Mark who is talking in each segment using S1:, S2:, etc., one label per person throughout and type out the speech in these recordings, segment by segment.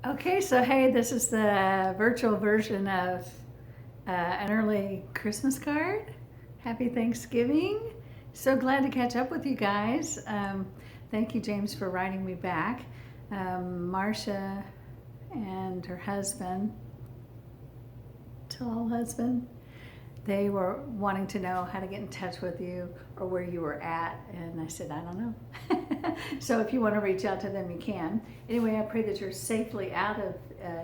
S1: Okay, so hey, this is the virtual version of an early Christmas card. Happy Thanksgiving. So glad to catch up with you guys. Thank you, James, for writing me back. Marcia and her husband, tall husband, they were wanting to know how to get in touch with you or where you were at, and I said, I don't know. So if you want to reach out to them, you can. Anyway, I pray that you're safely out of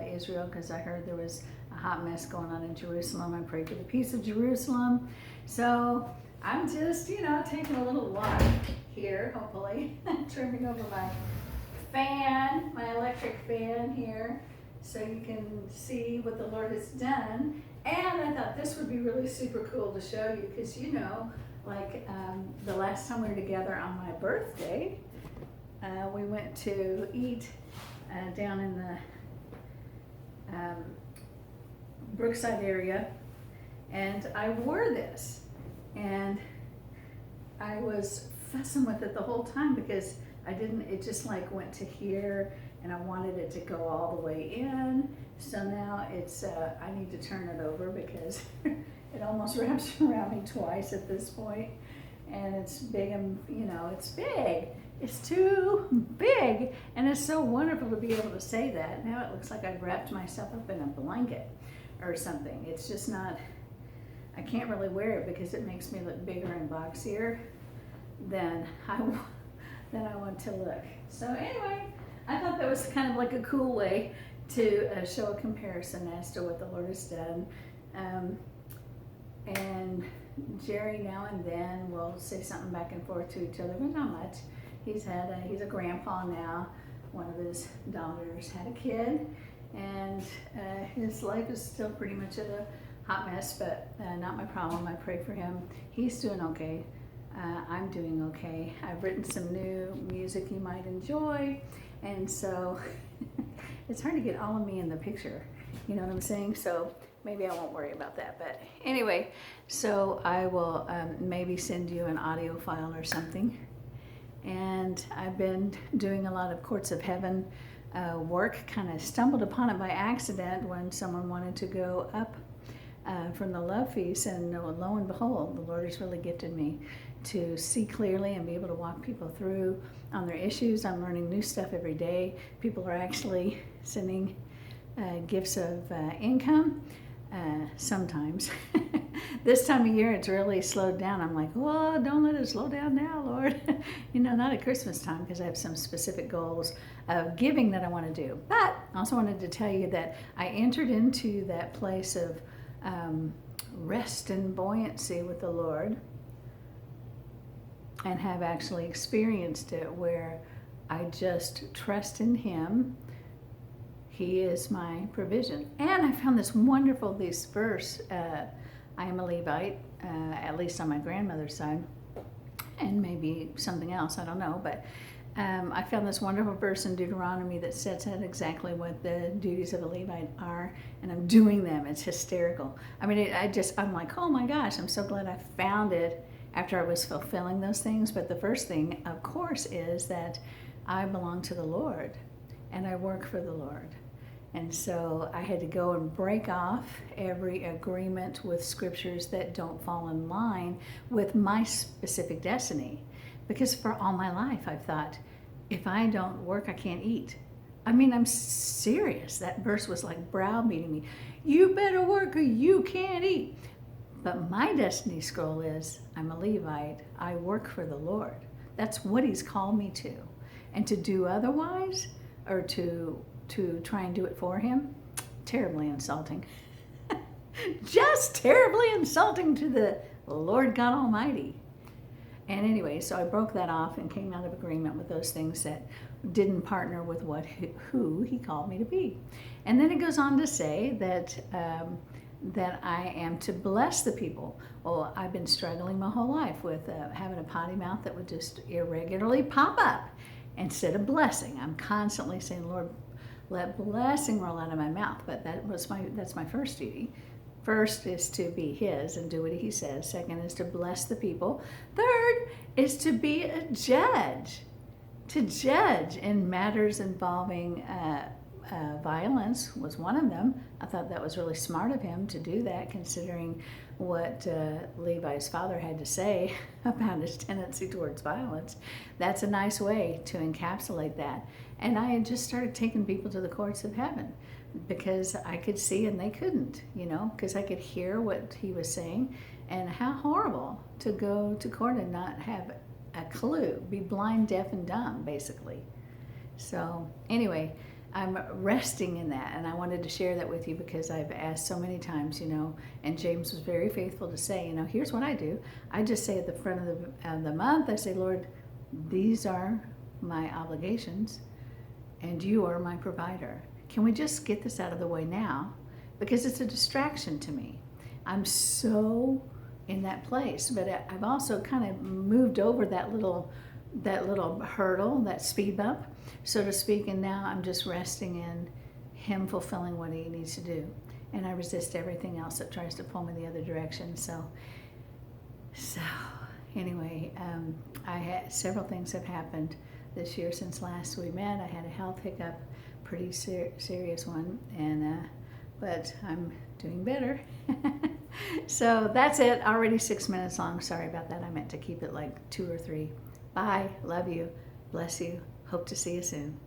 S1: Israel, because I heard there was a hot mess going on in Jerusalem. I pray for the peace of Jerusalem. So I'm just, taking a little walk here, hopefully, trimming over my fan, my electric fan here, so you can see what the Lord has done. And I thought this would be really super cool to show you, because the last time we were together on my birthday, we went to eat down in the Brookside area, and I wore this, and I was fussing with it the whole time because it just like went to here, and I wanted it to go all the way in. So now I need to turn it over because it almost wraps around me twice at this point. And it's big, and it's big. It's too big. And it's so wonderful to be able to say that. Now it looks like I've wrapped myself up in a blanket or something. It's just not, I can't really wear it because it makes me look bigger and boxier than I want to look. So anyway, I thought that was kind of like a cool way to show a comparison as to what the Lord has done. And Jerry now and then will say something back and forth to each other, but not much. He's a grandpa now. One of his daughters had a kid, and his life is still pretty much a hot mess, but not my problem. I pray for him. He's doing okay. I'm doing okay. I've written some new music you might enjoy, and so it's hard to get all of me in the picture, you know what I'm saying? So maybe I won't worry about that. But anyway, so I will maybe send you an audio file or something. And I've been doing a lot of Courts of Heaven work, kind of stumbled upon it by accident when someone wanted to go up from the Love Feast, and lo and behold, the Lord has really gifted me to see clearly and be able to walk people through on their issues. I'm learning new stuff every day. People are actually sending gifts of income sometimes. This time of year it's really slowed down. I'm like, whoa, don't let it slow down now, Lord. Not at Christmas time, because I have some specific goals of giving that I want to do. But I also wanted to tell you that I entered into that place of rest and buoyancy with the Lord, and have actually experienced it, where I just trust in Him. He is my provision. And I found this verse, I am a Levite, at least on my grandmother's side, and maybe something else, I don't know, but I found this wonderful verse in Deuteronomy that sets out exactly what the duties of a Levite are, and I'm doing them. It's hysterical. I mean, I'm like, oh my gosh, I'm so glad I found it after I was fulfilling those things. But the first thing, of course, is that I belong to the Lord, and I work for the Lord. And so I had to go and break off every agreement with scriptures that don't fall in line with my specific destiny. Because for all my life, I've thought, if I don't work, I can't eat. I mean, I'm serious. That verse was like browbeating me. You better work or you can't eat. But my destiny scroll is, I'm a Levite. I work for the Lord. That's what He's called me to. And to do otherwise, or to try and do it for Him, terribly insulting. Just terribly insulting to the Lord God Almighty. And anyway, so I broke that off and came out of agreement with those things that didn't partner with who He called me to be. And then it goes on to say that I am to bless the people. Well, I've been struggling my whole life with having a potty mouth that would just irregularly pop up instead of blessing. I'm constantly saying, Lord, let blessing roll out of my mouth. But that's my first duty. First is to be His and do what He says. Second is to bless the people. Third is to be a judge, to judge in matters involving violence was one of them. I thought that was really smart of him to do that, considering what Levi's father had to say about his tendency towards violence. That's a nice way to encapsulate that. And I had just started taking people to the courts of heaven because I could see and they couldn't, because I could hear what he was saying. And how horrible to go to court and not have a clue, be blind, deaf, and dumb, basically. So anyway, I'm resting in that, and I wanted to share that with you because I've asked so many times, and James was very faithful to say, here's what I do. I just say at the front of the month, I say, Lord, these are my obligations, and you are my provider. Can we just get this out of the way now? Because it's a distraction to me. I'm so in that place, but I've also kind of moved over that little hurdle, that speed bump, so to speak, and now I'm just resting in him fulfilling what he needs to do, and I resist everything else that tries to pull me the other direction. So anyway, I had several things have happened this year since last we met. I had a health hiccup, pretty serious one, and but I'm doing better. So that's it. Already 6 minutes long. Sorry about that. I meant to keep it like 2 or 3. Bye. Love you. Bless you. Hope to see you soon.